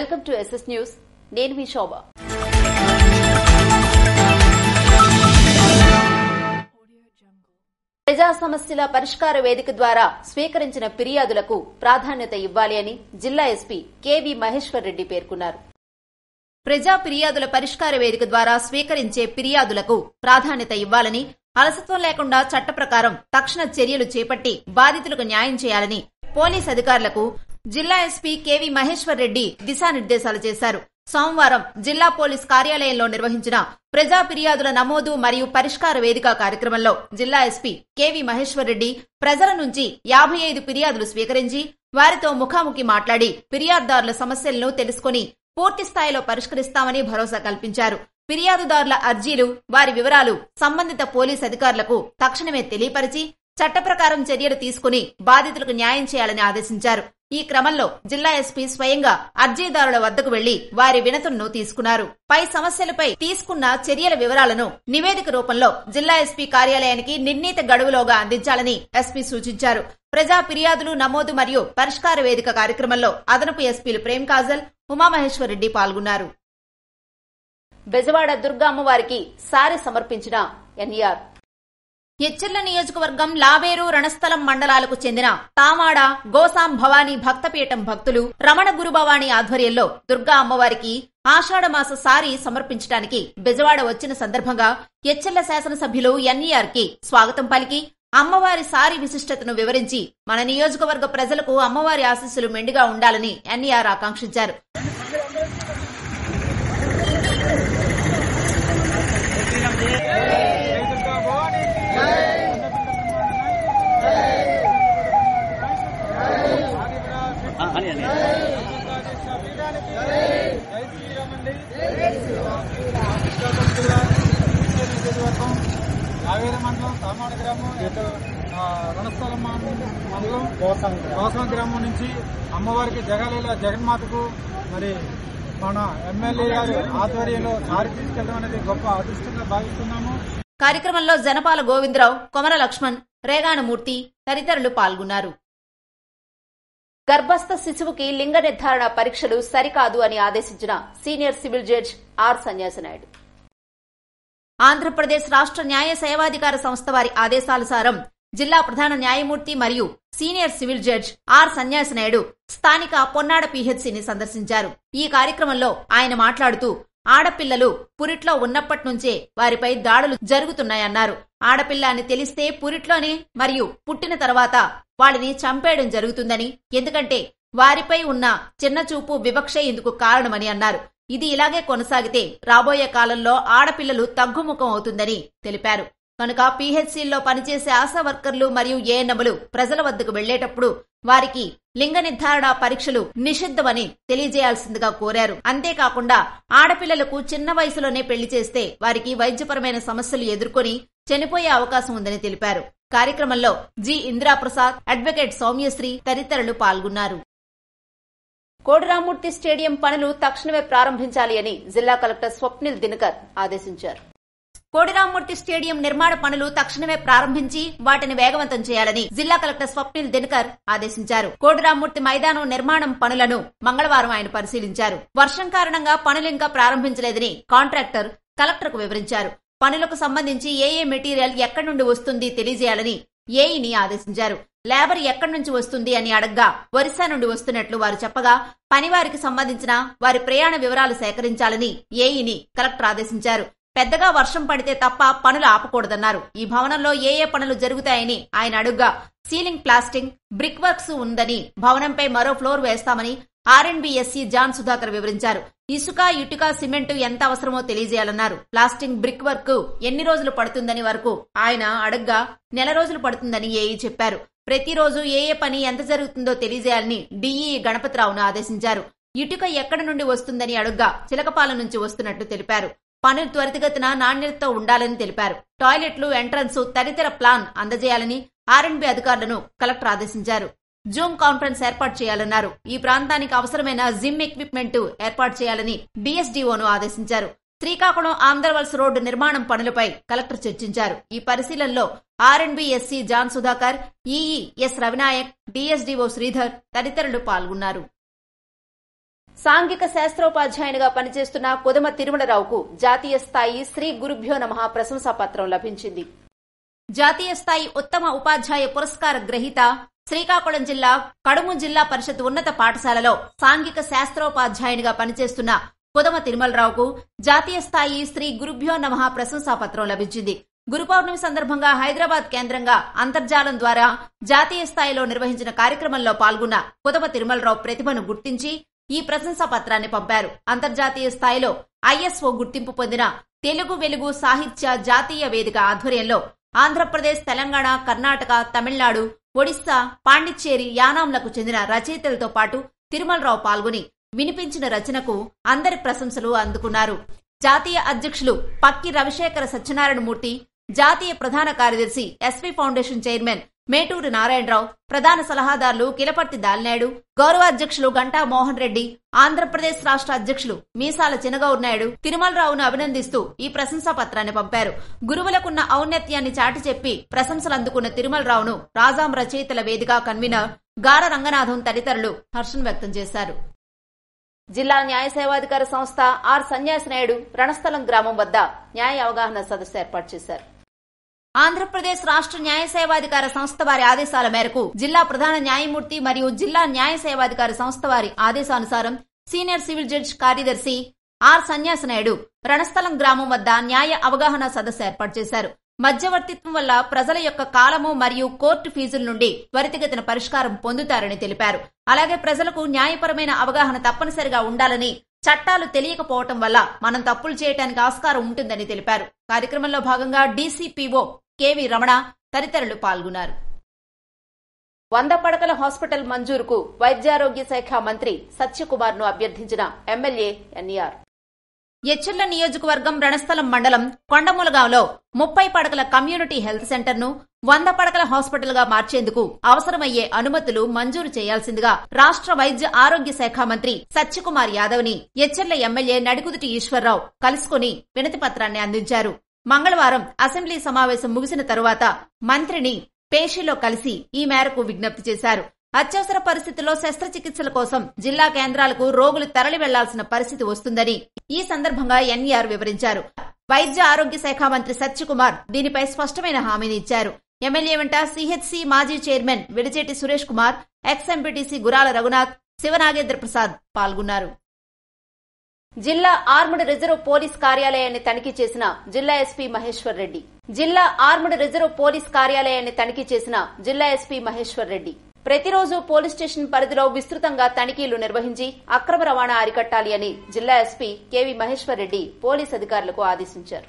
Welcome to SS news. నేను మీ శోభ. ప్రజా సమస్యల పరిష్కార వేదిక ద్వారా స్వీకరించిన ఫిర్యాదులకు ప్రాధాన్యత ఇవ్వాలి అని జిల్లా ఎస్పీ కెవి మహేశ్వర్ రెడ్డి పేర్కొన్నారు. ప్రజా ఫిర్యాదుల పరిష్కార వేదిక ద్వారా స్వీకరించే ఫిర్యాదులకు ప్రాధాన్యత ఇవ్వాలని, అలసత్వం లేకుండా చట్ట ప్రకారం తక్షణ చర్యలు చేపట్టి బాధితులకు న్యాయం చేయాలని పోలీస్ అధికారులకు జిల్లా ఎస్పీ కెవి మహేశ్వర్ రెడ్డి దిశానిర్దేశాలు చేశారు. సోమవారం జిల్లా పోలీస్ కార్యాలయంలో నిర్వహించిన ప్రజా ఫిర్యాదుల నమోదు మరియు పరిష్కార వేదిక కార్యక్రమంలో జిల్లా ఎస్పీ కెవి మహేశ్వర్ రెడ్డి ప్రజల నుంచి 55 ఫిర్యాదులు స్వీకరించి వారితో ముఖాముఖి మాట్లాడి ఫిర్యాదుదారుల సమస్యలను తెలుసుకుని పూర్తి స్థాయిలో పరిష్కరిస్తామని భరోసా కల్పించారు. ఫిర్యాదుదారుల అర్జీలు, వారి వివరాలు సంబంధిత పోలీస్ అధికారులకు తక్షణమే తెలియపరిచి చట్ట ప్రకారం చర్యలు తీసుకుని బాధితులకు న్యాయం చేయాలని ఆదేశించారు. ఈ క్రమంలో జిల్లా ఎస్పీ స్వయంగా అర్జీదారుల వద్దకు వెళ్లి వారి వినతులను తీసుకున్నారు. పై సమస్యలపై తీసుకున్న చర్యల వివరాలను నివేదిక రూపంలో జిల్లా ఎస్పీ కార్యాలయానికి నిర్ణీత గడువులోగా అందించాలని ఎస్పీ సూచించారు. ప్రజా ఫిర్యాదులు నమోదు మరియు పరిష్కార వేదిక కార్యక్రమంలో అదనపు ఎస్పీలు ప్రేమ్ కాజల్, ఉమామహేశ్వర్ రెడ్డి పాల్గొన్నారు. బెజవాడ దుర్గా అమ్మవారికి సారి సమర్పించిన ఎన్ఈఆర్. ఎచ్చెర్ల నియోజకవర్గం లావేరు, రణస్థలం మండలాలకు చెందిన తామాడ గోసాం భవానీ భక్తపీఠం భక్తులు రమణ గురుభవాని ఆధ్వర్యంలో దుర్గా అమ్మవారికి ఆషాఢమాస సారి సమర్పించడానికి బెజవాడ వచ్చిన సందర్భంగా ఎచ్చెర్ల శాసనసభ్యులు ఎన్ఈఆర్ కి స్వాగతం పలికి అమ్మవారి సారి విశిష్టతను వివరించి మన నియోజకవర్గ ప్రజలకు అమ్మవారి ఆశీస్సులు మెండుగా ఉండాలని ఎన్ఈఆర్ ఆకాంక్షించారు. లావేరు మండలం, తామాడ గ్రామం, రణస్థలం మండలం, గోసాం గ్రామం నుంచి అమ్మవారికి జగలీల జగన్మాతకు మరి మన ఎమ్మెల్యే గారి ఆధ్వర్యంలో సారి తీసుకెళ్లడం అనేది గొప్ప అదృష్టంగా భావిస్తున్నాము. కార్యక్రమంలో జనపాల గోవిందరావు, కొమర లక్ష్మణ్, రేగానమూర్తి తదితరులు పాల్గొన్నారు. గర్భస్థ శిశువుకి లింగ నిర్ధారణ పరీక్షలు సరికాదు అని ఆదేశించిన senior civil judge R Sanyasinaidu. Andhra Pradesh రాష్ట్ర న్యాయ సేవాధికార సంస్థ వారి ఆదేశానుసారం జిల్లా ప్రధాన న్యాయమూర్తి మరియు senior civil judge R Sanyasinaidu స్థానిక పొన్నాడ పీహెచ్సీని సందర్శించారు. ఈ కార్యక్రమంలో ఆయన మాట్లాడుతూ ఆడపిల్లలు పురిట్లో ఉన్నప్పటి నుంచే వారిపై దాడులు జరుగుతున్నాయన్నారు. ఆడపిల్ల అని తెలిస్తే పురిట్లోనే మరియు పుట్టిన తర్వాత వాళ్ళని చంపేయడం జరుగుతుందని, ఎందుకంటే వారిపై ఉన్న చిన్నచూపు వివక్షే ఇందుకు కారణమని అన్నారు. ఇది ఇలాగే కొనసాగితే రాబోయే కాలంలో ఆడపిల్లలు తగ్గుముఖం అవుతుందని తెలిపారు. కనుక పీహెచ్సీల్లో పనిచేసే ఆశా వర్కర్లు మరియు ఏఎన్ఎంలు ప్రజల వద్దకు వెళ్లేటప్పుడు వారికి లింగ నిర్ధారణ పరీక్షలు నిషిద్ధమని తెలియజేయాల్సిందిగా కోరారు. అంతేకాకుండా ఆడపిల్లలకు చిన్న వయసులోనే పెళ్లి చేస్తే వారికి వైద్యపరమైన సమస్యలు ఎదుర్కొని చనిపోయే అవకాశం ఉందని తెలిపారు. కార్యక్రమంలో జి ఇందిరాప్రసాద్, అడ్వకేట్ సౌమ్యశ్రీ తదితరులు పాల్గొన్నారు. కోడిరామ్మూర్తి స్టేడియం పనులు తక్షణమే ప్రారంభించాలి అని జిల్లా కలెక్టర్ స్వప్నిల్ దినకర్ ఆదేశించారు. కోడిరామ్మూర్తి స్టేడియం నిర్మాణ పనులు తక్షణమే ప్రారంభించి వాటిని వేగవంతం చేయాలని జిల్లా కలెక్టర్ స్వప్నిల్ దినకర్ ఆదేశించారు. కోడిరామ్మూర్తి మైదానం నిర్మాణం పనులను మంగళవారం ఆయన పరిశీలించారు. వర్షం కారణంగా పనులు ఇంకా ప్రారంభించలేదని కాంట్రాక్టర్ కలెక్టర్కు వివరించారు. పనులకు సంబంధించి ఏ మెటీరియల్ ఎక్కడి నుండి వస్తుంది తెలియజేయాలని ఏఈని ఆదేశించారు. లేబర్ ఎక్కడి నుంచి వస్తుంది అని అడగ్గా ఒరిస్సా నుండి వస్తున్నట్లు వారు చెప్పగా పనివారికి సంబంధించిన వారి ప్రయాణ వివరాలు సేకరించాలని ఏఈని కలెక్టర్ ఆదేశించారు. పెద్దగా వర్షం పడితే తప్ప పనులు ఆపకూడదన్నారు. ఈ భవనంలో ఏ పనులు జరుగుతాయని ఆయన అడుగ్గా సీలింగ్ ప్లాస్టింగ్, బ్రిక్ వర్క్స్ ఉందని, భవనంపై మరో ఫ్లోర్ వేస్తామని ఆర్ఎండ్బిఎస్సీ జాన్ సుధాకర్ వివరించారు. ఇసుక, ఇటుక, సిమెంట్ ఎంత అవసరమో తెలియజేయాలన్నారు. ప్లాస్టింగ్, బ్రిక్ వర్క్ ఎన్ని రోజులు పడుతుందని వరకు ఆయన అడగ్గా నెల రోజులు పడుతుందని ఏఈ చెప్పారు. ప్రతిరోజు ఏ పని ఎంత జరుగుతుందో తెలియజేయాలని డిఈ గణపతిరావును ఆదేశించారు. ఇటుక ఎక్కడి నుండి వస్తుందని అడుగ్గా చిలకపాలెం నుంచి వస్తున్నట్లు తెలిపారు. పనులు త్వరితగతిన నాణ్యతతో ఉండాలని తెలిపారు. టాయిలెట్లు, ఎంట్రన్స్ తదితర ప్లాన్ అందజేయాలని ఆర్ఎండ్బి అధికారులను కలెక్టర్ ఆదేశించారు. జూమ్ కాన్ఫరెన్స్ ఏర్పాటు చేయాలన్నారు. ఈ ప్రాంతానికి అవసరమైన జిమ్ ఎక్విప్మెంట్ ఏర్పాటు చేయాలని డిఎస్డీఓను ఆదేశించారు. శ్రీకాకుళం ఆంధ్రవలస రోడ్డు నిర్మాణం పనులపై కలెక్టర్ చర్చించారు. ఈ పరిశీలనలో R and B SE John Sudhakar, EE S Ravinayak, DSDO Sridhar తదితరులు పాల్గొన్నారు. సాంఘిక శాస్త్రోపాధ్యాయునిగా పనిచేస్తున్న కొదమ తిరుమలరావుకు జాతీయ స్థాయి శ్రీ గురుభ్యో నమః ప్రశంసాపత్రం లభించింది. జాతీయ స్థాయి ఉత్తమ ఉపాధ్యాయ పురస్కార గ్రహీత శ్రీకాకుళం జిల్లా కడుము జిల్లా పరిషత్ ఉన్నత పాఠశాలలో సాంఘిక శాస్త్రోపాధ్యాయునిగా పనిచేస్తున్న కొదమ తిరుమలరావుకు జాతీయ స్థాయి శ్రీ గురుభ్యో నమః ప్రశంసాపత్రం లభించింది. గురు పౌర్ణమి సందర్భంగా హైదరాబాద్ కేంద్రంగా అంతర్జాలం ద్వారా జాతీయ స్థాయిలో నిర్వహించిన కార్యక్రమంలో పాల్గొన్న కొదమ తిరుమలరావు ప్రతిభను గుర్తించి ఈ ప్రశంసా పత్రాన్ని పంపారు. అంతర్జాతీయ స్థాయిలో ISO గుర్తింపు పొందిన తెలుగు వెలుగు సాహిత్య జాతీయ వేదిక ఆధ్వర్యంలో ఆంధ్రప్రదేశ్, తెలంగాణ, కర్ణాటక, తమిళనాడు, ఒడిశా, పాండిచ్చేరి, యానాంలకు చెందిన రచయితలతో పాటు తిరుమలరావు పాల్గొని వినిపించిన రచనకు అందరి ప్రశంసలు అందుకున్నారు. జాతీయ అధ్యక్షులు పక్కి రవిశేఖర సత్యనారాయణమూర్తి, జాతీయ ప్రధాన కార్యదర్శి SV foundation chairman Meturi Narayana Rao, ప్రధాన సలహాదారులు కిలపర్తి దాలినాయుడు, గౌరవాధ్యక్షులు గంటా మోహన్ రెడ్డి, ఆంధ్రప్రదేశ్ రాష్ట్ర అధ్యక్షులు మీసాల చినగౌర్ నాయుడు తిరుమలరావును అభినందిస్తూ ఈ ప్రశంసా పత్రాన్ని పంపారు. గురువులకున్న ఔన్నత్యాన్ని చాటి చెప్పి ప్రశంసలు అందుకున్న తిరుమలరావును రాజాం రచయితల వేదిక కన్వీనర్ గార రంగనాథం తదితరులు హర్షం వ్యక్తం చేశారు. జిల్లా న్యాయ సేవాధికార సంస్థ ఆర్ సన్యాసి నాయుడు రణస్థలం గ్రామం వద్ద న్యాయ అవగాహన సదస్సు ఏర్పాటు చేశారు. ఆంధ్రప్రదేశ్ రాష్ట్ర న్యాయ సేవాధికార సంస్థ వారి ఆదేశాల మేరకు జిల్లా ప్రధాన న్యాయమూర్తి మరియు జిల్లా న్యాయ సేవాధికార సంస్థ వారి ఆదేశానుసారం సీనియర్ సివిల్ జడ్జి కార్యదర్శి ఆర్ సన్యాసి నాయుడు రణస్థలం గ్రామం వద్ద న్యాయ అవగాహన సదస్సు ఏర్పాటు చేశారు. మధ్యవర్తిత్వం వల్ల ప్రజల యొక్క కాలము మరియు కోర్టు ఫీజుల నుండి త్వరితగతిన పరిష్కారం పొందుతారని తెలిపారు. అలాగే ప్రజలకు న్యాయపరమైన అవగాహన తప్పనిసరిగా ఉండాలని, చట్టాలు తెలియకపోవటం వల్ల మనం తప్పులు చేయడానికి ఆస్కారం ఉంటుందని తెలిపారు. కార్యక్రమంలో భాగంగా DCPO KV రమణ తదితరులు పాల్గొన్నారు. 100 పడకల హాస్పిటల్ మంజూరుకు వైద్యారోగ్య శాఖ మంత్రి సత్యకుమార్ ను అభ్యర్థించిన ఎమ్మెల్యే NER. ఎచ్చెర్ల నియోజకవర్గం రణస్థలం మండలం కొండమూలగాంలో 30 పడకల కమ్యూనిటీ హెల్త్ సెంటర్ ను 100 పడకల హాస్పిటల్ గా మార్చేందుకు అవసరమయ్యే అనుమతులు మంజూరు చేయాల్సిందిగా రాష్ట్ర వైద్య ఆరోగ్య శాఖ మంత్రి సత్యకుమార్ యాదవ్ ని ఎచ్చెర్ల ఎమ్మెల్యే నడికుదుటి ఈశ్వరరావు కలుసుకుని వినతి పత్రాన్ని అందించారు. మంగళవారం అసెంబ్లీ సమావేశం ముగిసిన తరువాత మంత్రిని పేషీలో కలిసి ఈ మేరకు విజ్ఞప్తి చేశారు. అత్యవసర పరిస్థితుల్లో శస్త్రచికిత్సల కోసం జిల్లా కేంద్రాలకు రోగులు తరలి వెళ్లాల్సిన పరిస్థితి వస్తుందని ఈ సందర్భంగా NER వివరించారు. వైద్య ఆరోగ్య శాఖ మంత్రి సత్యకుమార్ దీనిపై స్పష్టమైన హామీని ఇచ్చారు. ఎమ్మెల్యే వెంట CHC మాజీ చైర్మన్ విడిచేటి సురేష్ కుమార్, ex-MPTC గురాల రఘునాథ్, శివనాగేంద్ర ప్రసాద్ పాల్గొన్నారు. జిల్లా ఆర్మడ్ రిజర్వ్ పోలీస్ కార్యాలయాన్ని తనిఖీ చేసిన జిల్లా SP మహేశ్వర్ రెడ్డి. జిల్లా ఆర్మడ్ రిజర్వ్ పోలీస్ కార్యాలయాన్ని తనిఖీ చేసిన జిల్లా SP మహేశ్వర్ రెడ్డి ప్రతిరోజు పోలీస్ స్టేషన్ పరిధిలో విస్తృతంగా తనిఖీలు నిర్వహించి అక్రమ రవాణా అరికట్టాలి అని జిల్లా SP KV Maheshwar Reddy police అధికారులకు ఆదేశించారు.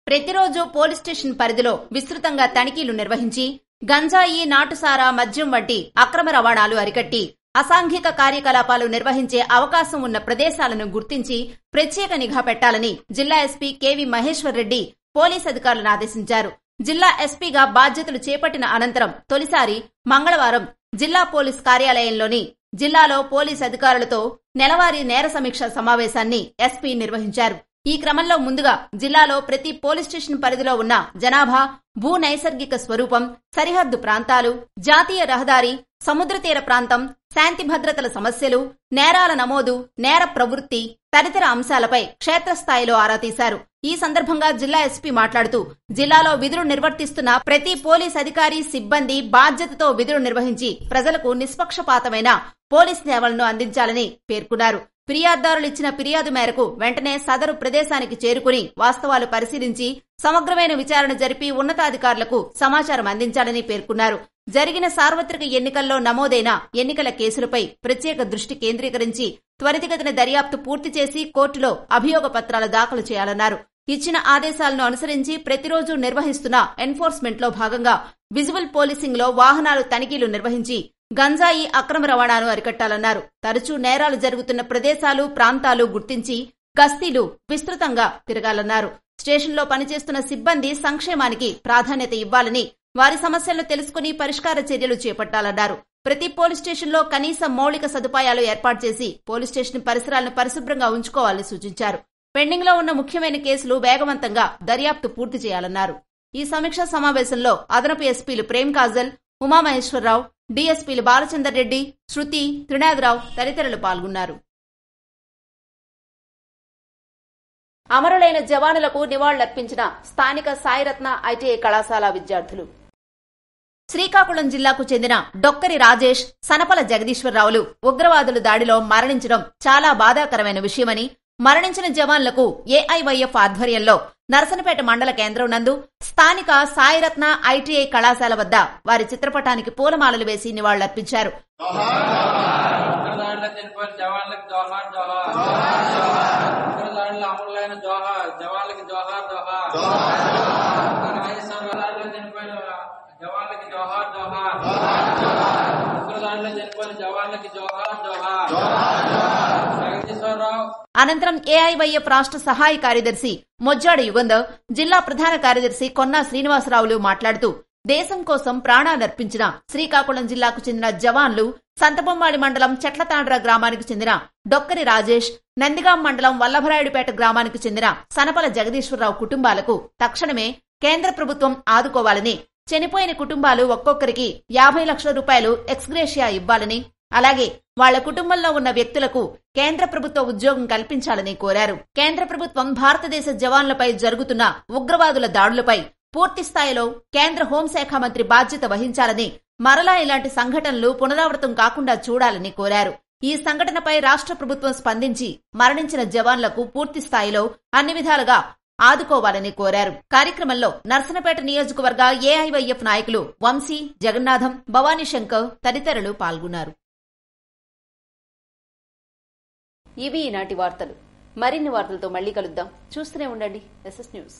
ప్రతిరోజు పోలీస్ స్టేషన్ పరిధిలో విస్తృతంగా తనిఖీలు నిర్వహించి గంజాయి, నాటుసారా, మద్యం వంటి అక్రమ రవాణాలు అరికట్టి అసాంఘిక కార్యకలాపాలు నిర్వహించే అవకాశం ఉన్న ప్రదేశాలను గుర్తించి ప్రత్యేక నిఘా పెట్టాలని జిల్లా SP KV Maheshwar Reddy police అధికారులను ఆదేశించారు. జిల్లా SPగా బాధ్యతలు చేపట్టిన అనంతరం తొలిసారి మంగళవారం జిల్లా పోలీస్ కార్యాలయంలోని జిల్లాలో పోలీస్ అధికారులతో నెలవారీ నేర సమీక్ష సమావేశాన్ని SP నిర్వహించారు. ఈ క్రమంలో ముందుగా జిల్లాలో ప్రతి పోలీస్ స్టేషన్ పరిధిలో ఉన్న జనాభా, భూ నైసర్గిక స్వరూపం, సరిహద్దు ప్రాంతాలు, జాతీయ రహదారి, సముద్ర తీర ప్రాంతం, శాంతి భద్రతల సమస్యలు, నేరాల నమోదు, నేర ప్రవృత్తి తదితర అంశాలపై క్షేత్రస్థాయిలో ఆరా తీశారు. ఈ సందర్భంగా జిల్లా SP మాట్లాడుతూ జిల్లాలో విధులు నిర్వర్తిస్తున్న ప్రతి పోలీస్ అధికారి, సిబ్బంది బాధ్యతతో విధులు నిర్వహించి ప్రజలకు నిష్పక్షపాతమైన పోలీస్ సేవలను అందించాలని పేర్కొన్నారు. ఫిర్యాదుదారులు ఇచ్చిన ఫిర్యాదు మేరకు వెంటనే సదరు ప్రదేశానికి చేరుకుని వాస్తవాలు పరిశీలించి సమగ్రమైన విచారణ జరిపి ఉన్నతాధికారులకు సమాచారం అందించాలని పేర్కొన్నారు. జరిగిన సార్వత్రిక ఎన్నికల్లో నమోదైన ఎన్నికల కేసులపై ప్రత్యేక దృష్టి కేంద్రీకరించి త్వరితగతిన దర్యాప్తు పూర్తి చేసి కోర్టులో అభియోగ పత్రాలు దాఖలు చేయాలన్నారు. ఇచ్చిన ఆదేశాలను అనుసరించి ప్రతిరోజు నిర్వహిస్తున్న ఎన్ఫోర్స్మెంట్ లో భాగంగా విజువల్ పోలీసింగ్ లో వాహనాలు తనిఖీలు నిర్వహించి గంజాయి అక్రమ రవాణాను అరికట్టాలన్నారు. తరచూ నేరాలు జరుగుతున్న ప్రదేశాలు, ప్రాంతాలు గుర్తించి గస్తీలు విస్తృతంగా తిరగాలన్నారు. స్టేషన్లో పనిచేస్తున్న సిబ్బంది సంక్షేమానికి ప్రాధాన్యత ఇవ్వాలని, వారి సమస్యలను తెలుసుకుని పరిష్కార చర్యలు చేపట్టాలన్నారు. ప్రతి పోలీస్ స్టేషన్లో కనీస మౌలిక సదుపాయాలు ఏర్పాటు చేసి పోలీస్ స్టేషన్ పరిసరాలను పరిశుభ్రంగా ఉంచుకోవాలని సూచించారు. పెండింగ్ లో ఉన్న ముఖ్యమైన కేసులు వేగవంతంగా దర్యాప్తు పూర్తి చేయాలన్నారు. ఈ సమీక్షా సమావేశంలో అదనపు SPలు ప్రేమ్ కాజల్, ఉమామహేశ్వరరావు, డీఎస్పీలు బాలచందర్ రెడ్డి, శృతి, త్రినాథరావు తదితరులు పాల్గొన్నారు. అమరులైన జవానులకు నివాళులర్పించిన స్థానిక సాయిరత్న ఐటీఐ కళాశాల విద్యార్థులు. శ్రీకాకుళం జిల్లాకు చెందిన డొక్కరి రాజేష్, సనపల జగదీశ్వరరావులు ఉగ్రవాదుల దాడిలో మరణించడం చాలా బాధాకరమైన విషయమని, మరణించిన జవాన్లకు ఏఐవైఎఫ్ ఆధ్వర్యంలో నరసనపేట మండల కేంద్రం నందు స్థానిక సాయిరత్న ఐటీఐ కళాశాల వద్ద వారి చిత్రపటానికి పూలమాలలు వేసి నివాళులర్పించారు. అనంతరం ఏఐవైఎఫ్ రాష్ట్ర సహాయ కార్యదర్శి మొజ్జాడు యుగంధర్, జిల్లా ప్రధాన కార్యదర్శి కొన్నా శ్రీనివాసరావులు మాట్లాడుతూ దేశం కోసం ప్రాణాలర్పించిన శ్రీకాకుళం జిల్లాకు చెందిన జవాన్లు సంతబొమ్మాళి మండలం చెట్లతాండ్ర గ్రామానికి చెందిన డొక్కరి రాజేష్, నందిగాం మండలం వల్లభరాయుడుపేట గ్రామానికి చెందిన సనపల జగదీశ్వరరావు కుటుంబాలకు తక్షణమే కేంద్ర ప్రభుత్వం ఆదుకోవాలని, చనిపోయిన కుటుంబాలు ఒక్కొక్కరికి 50 లక్షల రూపాయలు ఎక్స్గ్రేషియా ఇవ్వాలని, అలాగే వాళ్ల కుటుంబంలో ఉన్న వ్యక్తులకు కేంద్ర ప్రభుత్వ ఉద్యోగం కల్పించాలని కోరారు. కేంద్ర ప్రభుత్వం భారతదేశ జవాన్లపై జరుగుతున్న ఉగ్రవాదుల దాడులపై పూర్తి స్థాయిలో కేంద్ర హోంశాఖ మంత్రి బాధ్యత వహించాలని, మరలా ఇలాంటి సంఘటనలు పునరావృతం కాకుండా చూడాలని కోరారు. ఈ సంఘటనపై రాష్ట్ర ప్రభుత్వం స్పందించి మరణించిన జవాన్లకు పూర్తి స్థాయిలో అన్ని విధాలుగా ఆదుకోవాలని కోరారు. కార్యక్రమంలో నర్సనపేట నియోజకవర్గ ఏఐవైఎఫ్ నాయకులు వంశీ, జగన్నాథం, భవానీ శంకర్ తదితరులు పాల్గొన్నారు. ఇవి ఈనాటి వార్తలు. మరిన్ని వార్తలతో మళ్లీ కలుద్దాం. చూస్తూనే ఉండండి SS న్యూస్.